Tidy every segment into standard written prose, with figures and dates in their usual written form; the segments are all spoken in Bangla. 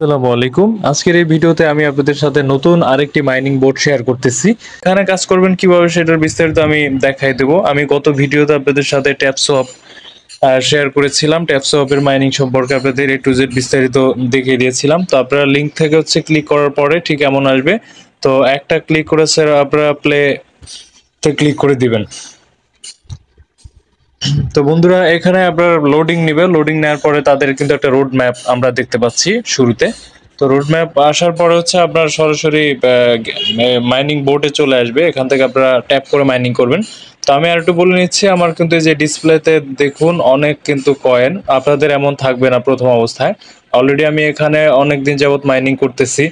আসসালামু আলাইকুম। আজকের এই ভিডিওতে আমি আপনাদের সাথে নতুন আরেকটি মাইনিং বোর্ড শেয়ার করতেছি। এখানে কাজ করবেন কিভাবে সেটার বিস্তারিত আমি দেখাই দেব। আমি গত ভিডিওতে আপনাদের সাথে ট্যাপসওয়াপ শেয়ার করেছিলাম। ট্যাপসওয়াপের মাইনিং সম্পর্কে আপনাদের A to Z বিস্তারিত দেখিয়ে দিয়েছিলাম। তো আপনারা লিংক থেকে ক্লিক করার পরে ঠিক এমন আসবে। তো একটা ক্লিক করে স্যার আপনারা প্লে তে ক্লিক করে দিবেন। তো বন্ধুরা এখানে আপনার লোডিং নেবে, লোডিং নেওয়ার পরে তাদের কিন্তু একটা রোড ম্যাপ আমরা দেখতে পাচ্ছি শুরুতে। তো রোড ম্যাপ আসার পরে আপনার সরাসরি মাইনিং বোর্ডে চলে আসবে। এখান থেকে আপনারা ট্যাপ করে মাইনিং করবেন। তো আমি আর একটু বলে নিচ্ছি, আমার কিন্তু এই যে ডিসপ্লেতে দেখুন অনেক কিন্তু কয়েন আপনাদের এমন থাকবে না প্রথম অবস্থায়। অলরেডি আমি এখানে অনেক দিন যাবত মাইনিং করতেছি,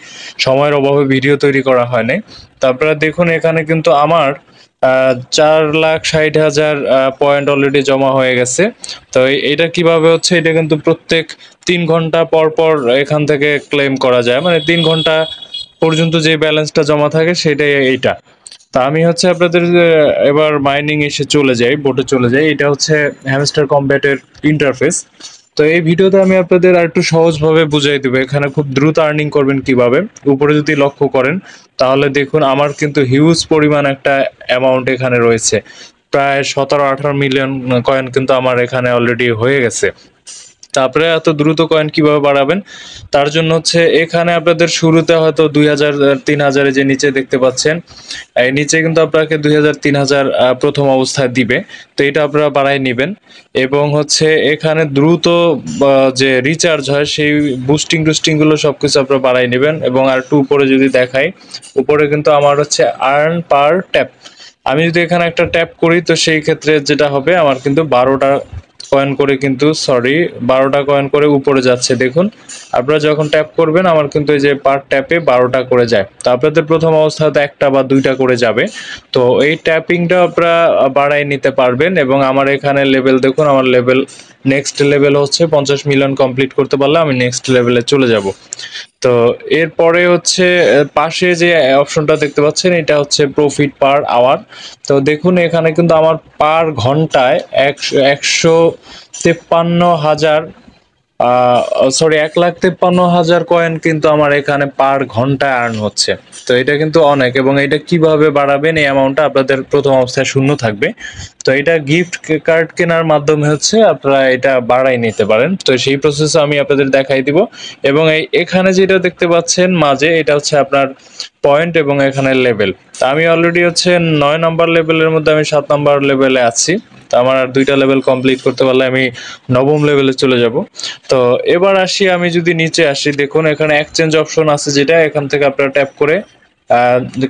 সময়ের অভাবে ভিডিও তৈরি করা হয়নি। তো আপনারা দেখুন এখানে কিন্তু আমার 4,60,000 পয়েন্ট অলরেডি জমা হয়ে গেছে। তো এটা কিভাবে হচ্ছে, এটা কিন্তু প্রত্যেক 3 ঘন্টা পর পর এখান থেকে ক্লেম করা যায়, মানে 3 ঘন্টা পর্যন্ত যে ব্যালেন্সটা জমা থাকে সেটাই এইটা। তা আমি আপনাদের এবার মাইনিং এসে চলে যাই, বোটে চলে যাই। এটা হচ্ছে হ্যামস্টার কম্ব্যাটের ইন্টারফেস। তো এই ভিডিওতে আমি আপনাদের আর একটু সহজভাবে বুঝাই দেবো এখানে খুব দ্রুত আর্নিং করবেন কিভাবে। উপরে যদি লক্ষ্য করেন তাহলে দেখুন আমার কিন্তু হিউজ পরিমাণ একটা অ্যামাউন্ট এখানে রয়েছে। প্রায় 17-18 মিলিয়ন কয়েন কিন্তু আমার এখানে অলরেডি হয়ে গেছে। তারপরে এত দ্রুত কয়েন কিভাবে বাড়াবেন, তার জন্য এখানে আপনাদের শুরুতে হয়তো 2000 3000 যে নিচে দেখতে পাচ্ছেন, এই নিচে কিন্তু আপনাকে 2000 3000 প্রথম অবস্থায় দিবে। তো এটা আপনারা বাড়াই নেবেন এবং এখানে দ্রুত যে রিচার্জ হয় সেই বুস্টিং টুস্টিং গুলো সবকিছু আপনারা বাড়াই নেবেন। এবং আর একটু উপরে যদি দেখাই, উপরে কিন্তু আমার আর্ন পার ট্যাপ। আমি যদি এখানে একটা ট্যাপ করি তো সেই ক্ষেত্রে যেটা হবে, আমার কিন্তু 12টা কয়েন করে কিন্তু 12টা কয়েন করে উপরে যাচ্ছে। দেখুন আপনারা যখন ট্যাপ করবেন আমার কিন্তু এই যে পার ট্যাপে 12টা করে যায়। তো আপনাদের প্রথম অবস্থাতে একটা বা দুইটা করে যাবে। তো এই ট্যাপিংটা আপনারা বাড়াই নিতে পারবেন। এবং আমার এখানে লেভেল দেখুন, আমার level next level 50 million complete করতে পারলে আমি নেক্সট লেভেলে চলে যাব। তো এরপরে পাশে যে অপশনটা দেখতে পাচ্ছেন এটা প্রফিট পার আওয়ার। তো দেখুন এখানে কিন্তু আমার পার ঘন্টায় 1,53,000 1,53,000 কয়েন কিন্তু আমার এখানে পার ঘন্টায় আর্ন হচ্ছে। তো এটা কিন্তু অনেক। এবং এটা কিভাবে বাড়াবেন, এই অ্যামাউন্টটা আপনাদের প্রথম অবস্থায় শূন্য থাকবে। তো এটা গিফট কার্ড কেনার মাধ্যমে আপনারা এটা বাড়াই নিতে পারেন। তো সেই প্রসেস আমি আপনাদের দেখাই দিব। এবং এখানে যেটা দেখতে পাচ্ছেন মাঝে, এটা আপনার পয়েন্ট এবং এখানে লেভেল। তা আমি অলরেডি 9 নম্বর লেভেলের মধ্যে আমি 7 নম্বর লেভেলে আছি। তো আমার আর দুইটা লেভেল কমপ্লিট করতে পারলে আমি নবম লেভেলে চলে যাব। তো এবার আসি, আমি যদি নিচে আসি দেখুন এখানে এক্সচেঞ্জ অপশন আছে, যেটা এখান থেকে আপনারা ট্যাপ করে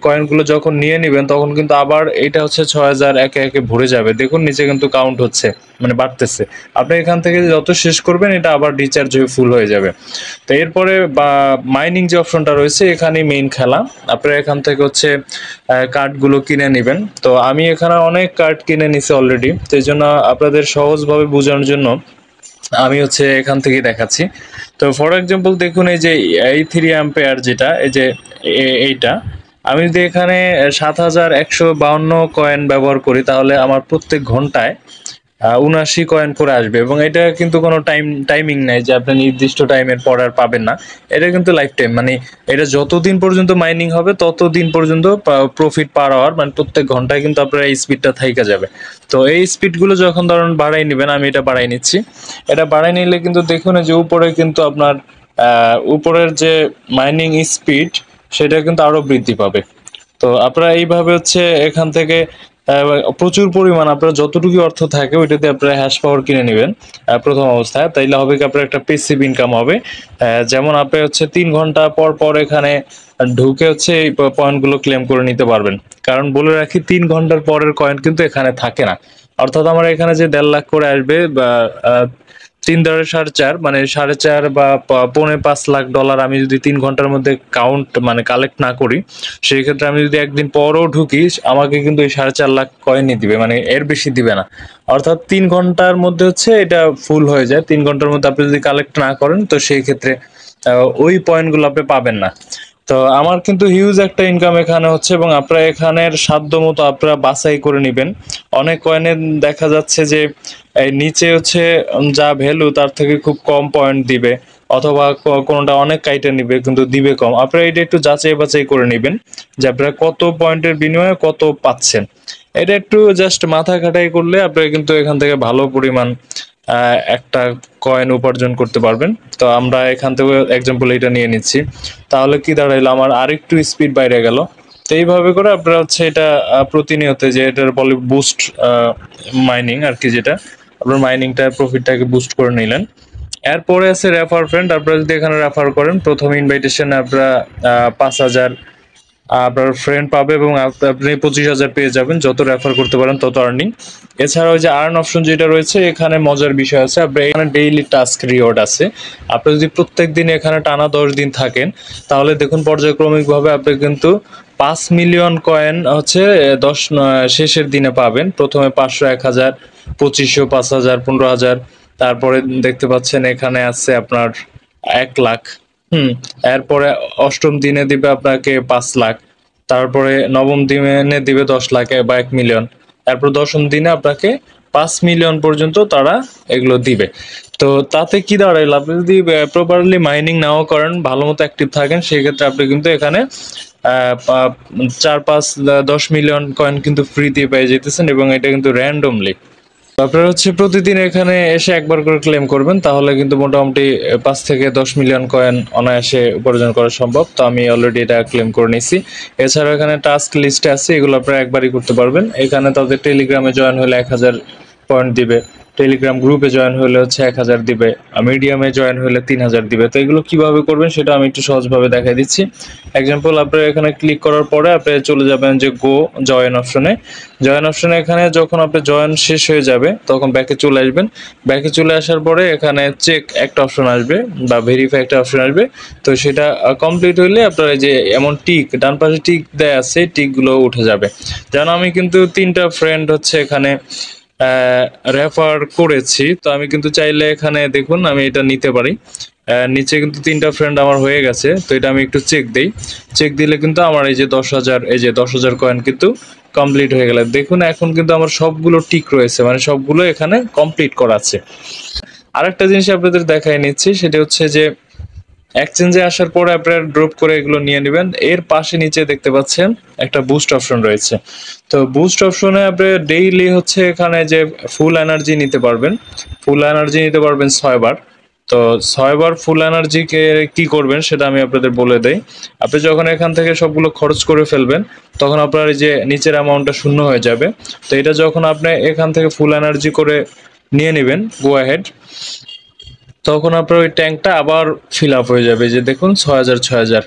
কয়েনগুলো যখন নিয়ে নেবেন তখন কিন্তু আবার এটা 6000 একে একে ভরে যাবে। দেখুন নিচে কিন্তু কাউন্ট হচ্ছে, মানে বাড়তেছে। আপনি এখান থেকে যত শেষ করবেন এটা আবার রিচার্জ হয়ে ফুল হয়ে যাবে। তো এরপরে মাইনিং যে অপশনটা রয়েছে এখানে মেইন খেলা। আপনারা এখান থেকে কার্ডগুলো কিনে নেবেন। তো আমি এখানে অনেক কার্ড কিনে নিছি অলরেডি। তো এই জন্য আপনাদের সহজভাবে বোঝানোর জন্য আমি এখান থেকে দেখাচ্ছি। তো ফর এক্সাম্পল দেখুন এই যে এই 3 অ্যাম্পেয়ার যেটা, এই যে এইটা আমি যদি এখানে 7152 কয়েন ব্যবহার করি তাহলে আমার প্রত্যেক ঘন্টায় 79 কয়েন করে আসবে। এবং এটা কিন্তু কোনো টাইমিং নাই যে আপনি নির্দিষ্ট টাইমের পর আর পাবেন না। এটা কিন্তু লাইফ টাইম, মানে এটা যতদিন পর্যন্ত মাইনিং হবে ততদিন পর্যন্ত প্রফিট পার আওয়ার, মানে প্রত্যেক ঘন্টায় কিন্তু আপনার এই স্পিডটা থাইকা যাবে। তো এই স্পিডগুলো যখন ধরুন বাড়াই নেবেন, আমি এটা বাড়াই নিচ্ছি। এটা বাড়াই নিলে কিন্তু দেখুন যে উপরে কিন্তু আপনার উপরের যে মাইনিং স্পিড সেটা কিন্তু আরো বৃদ্ধি পাবে। তো আপনারা এইভাবে এখান থেকে প্রচুর পরিমাণ আপনার যতটুকু অর্থ থাকে ওইটাতে আপনারা হ্যাশ পাওয়ার কিনে নেবেন প্রথম অবস্থায়। তাইলে হবে কি আপনার একটা পেসিভ ইনকাম হবে। যেমন আপনি 3 ঘন্টা পর পর এখানে ঢুকে এই পয়েন্টগুলো ক্লেম করে নিতে পারবেন। কারণ বলে রাখি 3 ঘন্টার পরের কয়েন কিন্তু এখানে থাকে না। অর্থাৎ আমার এখানে যে 1.5 লাখ করে আসবে বা 3 দরে 4.5, মানে 4.5 বা 4.5 লাখ ডলার আমি যদি 3 ঘন্টার মধ্যে মানে কালেক্ট না করি, সেই ক্ষেত্রে আমি যদি একদিন পরও ঢুকি আমাকে কিন্তু এই 4.5 লাখ কয়েনই দিবে, মানে এর বেশি দিবে না। অর্থাৎ 3 ঘন্টার মধ্যে এটা ফুল হয়ে যায়। 3 ঘন্টার মধ্যে আপনি যদি কালেক্ট না করেন তো সেই ক্ষেত্রে ওই পয়েন্টগুলো আপনি পাবেন না। তো আমার কিন্তু হিউজ একটা ইনকাম এখানে এবং আপনারা এখানের সাধ্য মতো আপনারা বাছাই করে নেবেন। অনেক কয়েনে দেখা যাচ্ছে যে এই নিচে যা ভ্যালু তার থেকে খুব কম পয়েন্ট দিবে। অথবা কোনোটা অনেক কাইটে নিবে কিন্তু দিবে কম। আপনারা এটা একটু যাচাই বাছাই করে নেবেন যে আপনারা কত পয়েন্টের বিনিময়ে কত পাচ্ছেন। এটা একটু জাস্ট মাথা খাটাই করলে আপনারা কিন্তু এখান থেকে ভালো পরিমাণ একটা কয়েন উপার্জন করতে পারবেন। তো আমরা এখান থেকে এক্সাম্পল এটা নিয়ে নিচ্ছি, তাহলে কি দাঁড়াইলো, আমার আরেকটু স্পিড বাইরে গেল। তো এইভাবে করে আপনারা হচ্ছে এটা প্রতিনিয়ত যে এটার বলে বুস্ট মাইনিং আর কি, যেটা আপনার মাইনিংটা প্রফিটটাকে বুস্ট করে নিলেন। এরপরে আছে রেফার ফ্রেন্ড। আপনারা যদি এখানে রেফার করেন, প্রথম ইনভাইটেশনে আপনারা 5,000 আপনার ফ্রেন্ড পাবে এবং আপনি 25,000 পেয়ে যাবেন। যত রেফার করতে পারেন তত আর্নিং। এছাড়াও যে আর্ন অপশন যেটা রয়েছে, এখানে মজার বিষয় আছে, আপনার এখানে ডেইলি টাস্ক রিওয়ার্ড আছে। আপনি যদি প্রত্যেক দিন এখানে টানা 10 দিন থাকেন, তাহলে দেখুন পর্যায়ক্রমিকভাবে আপনি কিন্তু 5 মিলিয়ন কয়েন হচ্ছে শেষের দিনে পাবেন। প্রথমে 500, 1000, 2500, 5000, 15,000, তারপরে দেখতে পাচ্ছেন এখানে আছে আপনার 1 লাখ। এরপরে অষ্টম দিনে দিবে আপনাকে 5 লাখ, তারপরে নবম দিনে দিবে 10 লাখ বা 1 মিলিয়ন, তারপর দশম দিনে আপনাকে 5 মিলিয়ন পর্যন্ত তারা এগুলো দিবে। তো তাতে কি দাঁড়াইল, আপনি যদি প্রপারলি মাইনিং নাও করেন, ভালো মতো অ্যাক্টিভ থাকেন, সেই ক্ষেত্রে আপনি কিন্তু এখানে 4, 5, 10 মিলিয়ন কয়েন কিন্তু ফ্রি দিয়ে পেয়ে যেতেছেন, এবং এটা কিন্তু র্যান্ডমলি। আপনারা হচ্ছে প্রতিদিন এখানে এসে একবার করে ক্লেম করবেন, তাহলে কিন্তু মোটামুটি 5 থেকে 10 মিলিয়ন কয়েন অনায়াসে উপার্জন করা সম্ভব। তো আমি অলরেডি এটা ক্লেম করে নিছি। এছাড়াও এখানে টাস্ক লিস্টে আছে, এগুলো আপনারা একবারই করতে পারবেন। এখানে তাদের টেলিগ্রামে জয়েন হলে 1000 পয়েন্ট দিবে, টেলিগ্রাম গ্রুপে জয়েন হলে হচ্ছে 1000 দিবে, মিডিয়ামে জয়েন হলে 3000 দিবে। তো এগুলো কিভাবে করবেন সেটা আমি একটু সহজভাবে দেখাই দিচ্ছি। এক্সাম্পল, আপনারা এখানে ক্লিক করার পরে আপনি চলে যাবেন যে গো জয়েন অপশনে। জয়েন অপশনে এখানে যখন আপনি জয়েন শেষ হয়ে যাবে, তখন ব্যাকে চলে আসবেন। ব্যাকে চলে আসার পরে এখানে চেক একটা অপশন আসবে বা ভেরিফাই একটা অপশন আসবে। তো সেটা কমপ্লিট হইলে আপনার যে এমন টিক, ডান পাশে টিক দেয়া আছে, টিকগুলো উঠে যাবে। যেমন আমি কিন্তু 3টা ফ্রেন্ড হচ্ছে এখানে রেফার করেছি, তো আমি কিন্তু চাইলে এখানে দেখুন আমি এটা নিতে পারি। নিচে কিন্তু 3টা ফ্রেন্ড আমার হয়ে গেছে। তো এটা আমি একটু চেক দিই। চেক দিলে কিন্তু আমার এই যে 10,000, এই যে 10,000 কয়েন কিন্তু কমপ্লিট হয়ে গেল। দেখুন এখন কিন্তু আমার সবগুলো টিক রয়েছে, মানে সবগুলো এখানে কমপ্লিট করা আছে। আরেকটা জিনিস আপনাদের দেখাই নিচ্ছি, সেটা হচ্ছে যে এক্সচেঞ্জে আসার পরে আপনারা ড্রপ করে এগুলো নিয়ে নেবেন। এর পাশে নিচে দেখতে পাচ্ছেন একটা বুস্ট অপশন রয়েছে। তো বুস্ট অপশনে আপনি ডেইলি হচ্ছে এখানে যে ফুল এনার্জি নিতে পারবেন, ফুল এনার্জি নিতে পারবেন 6 বার। তো 6 বার ফুল এনার্জিকে কি করবেন সেটা আমি আপনাদের বলে দেই। আপনি যখন এখান থেকে সবগুলো খরচ করে ফেলবেন, তখন আপনার এই যে নিচের অ্যামাউন্টটা শূন্য হয়ে যাবে। তো এটা যখন আপনি এখান থেকে ফুল এনার্জি করে নিয়ে নেবেন, গো অ্যাহেড, তখন আপনার ওই ট্যাঙ্কটা আবার ফিল আপ হয়ে যাবে। যে দেখুন 6,000।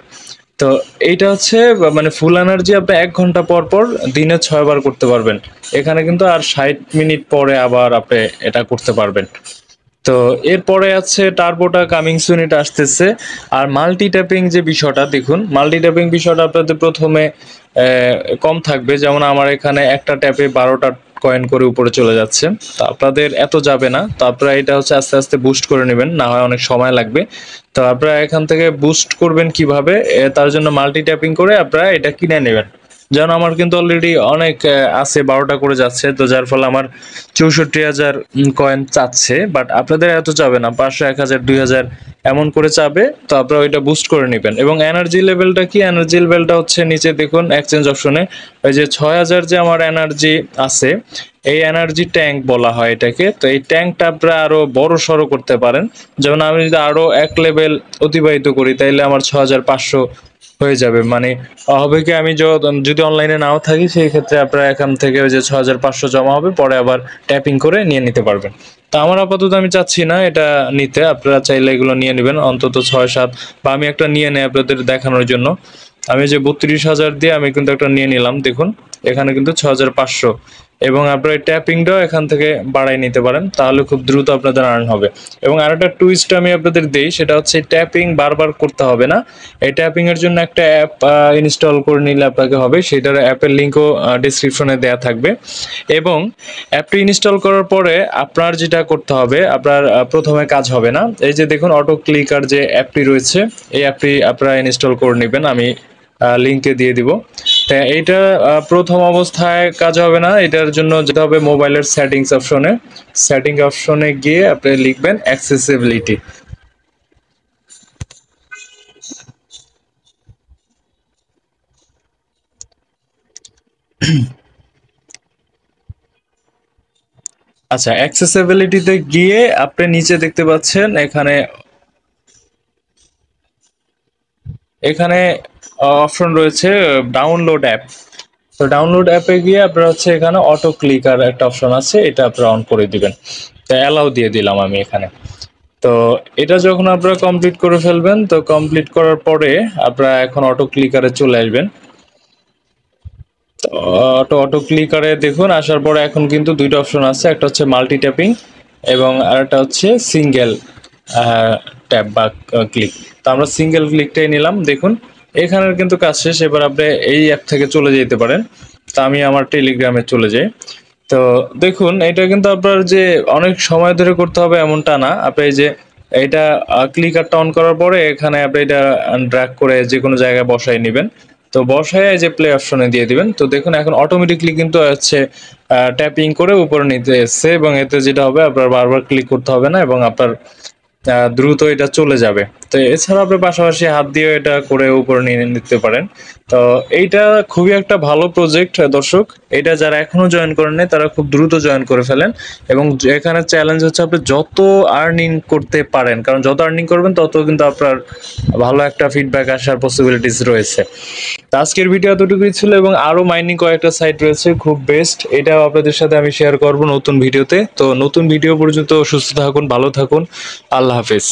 তো এইটা হচ্ছে মানে ফুল এনার্জি আপনি 1 ঘন্টা পর পর দিনে 6 বার করতে পারবেন। এখানে কিন্তু আর 60 মিনিট পরে আবার আপনি এটা করতে পারবেন। তো এরপরে আছে টার্বোটা কামিং সুন, এটা আসতেছে। আর মাল্টি ট্যাপিং যে বিষয়টা, দেখুন মাল্টি ট্যাপিং বিষয়টা আপনাদের প্রথমে কম থাকবে। যেমন আমার এখানে একটা ট্যাপে 12টা কয়েন করে উপরে চলে যাচ্ছে। তো আপনাদের এত যাবে না। তো আপনারা এটা হচ্ছে আস্তে আস্তে বুস্ট করে নেবেন, না হয় অনেক সময় লাগবে। তো আপনারা এখান থেকে বুস্ট করবেন কিভাবে, তার জন্য মাল্টি ট্যাপিং করে আপনারা এটা কিনে নেবেন। যেমন আমার কিন্তু অলরেডি অনেক আছে, 12টা করে যাচ্ছে। তো যার ফলে আমার 64,000 কয়েন চাচ্ছে। বাট আপনাদের এত চাবে না, 500, 1000, 2000 এমন করে চাবে। তো আপনারা ওইটা বুস্ট করে নেবেন। এবং এনার্জি লেভেলটা কি, এনার্জি লেভেলটা হচ্ছে নিচে দেখুন এক্সচেঞ্জ অপশনে ওই যে 6000 যে আমার এনার্জি আছে, এই এনার্জি ট্যাঙ্ক বলা হয় এটাকে। তো এই ট্যাঙ্কটা আপনারা আরো বড় সড়ো করতে পারেন। যেমন আমি যদি আরো 1 লেভেল অতিবাহিত করি, তাইলে আমার 6500 হয়ে যাবে। মানে হবে কি, আমি যদি অনলাইনে নাও থাকি, সেই ক্ষেত্রে আপনারা এখান থেকে ওই যে 6500 জমা হবে, পরে আবার ট্যাপিং করে নিয়ে নিতে পারবেন। তা আমার আপাতত আমি চাচ্ছি না এটা নিতে, আপনারা চাইলে এগুলো নিয়ে নেবেন অন্তত 6-7, বা আমি একটা নিয়ে নেই আপনাদের দেখানোর জন্য। আমি যে 32,000 দিয়ে আমি কিন্তু একটা নিয়ে নিলাম। দেখুন এখানে কিন্তু 6500, এবং আপনারা ট্যাপিংটাও এখান থেকে বাড়াই নিতে পারেন, তাহলে খুব দ্রুত আপনাদের আর্ন হবে। এবং আরেকটা টুইস্ট আমি আপনাদের দেই, সেটা হচ্ছে ট্যাপিং বারবার করতে হবে না। এই ট্যাপিং এর জন্য একটা অ্যাপ ইনস্টল করে নিলে আপনাকে হবে, সেটার অ্যাপের লিঙ্কও ডিসক্রিপশনে দেওয়া থাকবে। এবং অ্যাপটি ইনস্টল করার পরে আপনার যেটা করতে হবে, আপনার প্রথমে কাজ হবে না। এই যে দেখুন অটো ক্লিকার যে অ্যাপটি রয়েছে, এই অ্যাপটি আপনারা ইনস্টল করে নেবেন, আমি লিঙ্কে দিয়ে দিব। তা এইটা প্রথম অবস্থায় কাজ হবে না, এটার জন্য যেতে হবে মোবাইলের সেটিং অপশনে গিয়ে আপনি লিখবেন অ্যাক্সেসিবিলিটি। আচ্ছা, অ্যাক্সেসিবিলিটিতে গিয়ে আপনি নিচে দেখতে পাচ্ছেন এখানে এখানে অপশন রয়েছে ডাউনলোড অ্যাপ। তো ডাউনলোড অ্যাপে গিয়ে আপনার হচ্ছে এখানে অটো ক্লিকার একটা অপশন আছে, এটা আপনারা অন করে দিবেন। তো অ্যালাউ দিয়ে দিলাম আমি এখানে। তো এটা যখন আপনারা কমপ্লিট করে ফেলবেন, তো কমপ্লিট করার পরে আপনারা এখন অটো ক্লিকারে চলে আসবেন। অটো ক্লিকারে দেখুন আসার পরে এখন কিন্তু দুইটা অপশন আছে, একটা হচ্ছে মাল্টি ট্যাপিং এবং আরেকটা হচ্ছে সিঙ্গেল ট্যাপ বা ক্লিক। তো আমরা সিঙ্গেল ক্লিকটাই নিলাম। দেখুন এখানের কিন্তু কাজ শেষ। এবার আপনি এই অ্যাপ থেকে চলে যেতে পারেন। তো আমি আমার টেলিগ্রামে চলে যাই। তো দেখুন এটা কিন্তু আপনার যে অনেক সময় ধরে করতে হবে এমনটা না। আপনি এই যে এটা ক্লিকারটা অন করার পরে এখানে আপনি এটা ড্র্যাগ করে যে কোনো জায়গায় বসায় নেবেন। তো বসায় যে প্লে অপশনে দিয়ে দিবেন। তো দেখুন এখন অটোমেটিকলি কিন্তু হচ্ছে ট্যাপিং করে উপরে নিতে এসছে এবং এতে যেটা হবে আপনার বারবার ক্লিক করতে হবে না এবং আপনার দ্রুত এটা চলে যাবে। তো এছাড়া আপনি পাশাপাশি হাত দিয়ে এটা করে উপরে নিয়ে নিতে পারেন। তো এইটা খুবই একটা ভালো প্রজেক্ট দর্শক। এটা যারা এখনো জয়েন করেন নাই তারা খুব দ্রুত জয়েন করে ফেলেন এবং এখানে চ্যালেঞ্জ হচ্ছে আপনি যত আর্নিং করতে পারেন, কারণ যত আর্নিং করবেন তত কিন্তু আপনার ভালো একটা ফিডব্যাক আসার পসিবিলিটিস রয়েছে। তো আজকের ভিডিও এতটুকুই ছিল এবং আরো মাইনিং কয়েকটা সাইট রয়েছে খুব বেস্ট, এটাও আপনাদের সাথে আমি শেয়ার করব নতুন ভিডিওতে। তো নতুন ভিডিও পর্যন্ত সুস্থ থাকুন, ভালো থাকুন, আল্লাহ হাফেজ।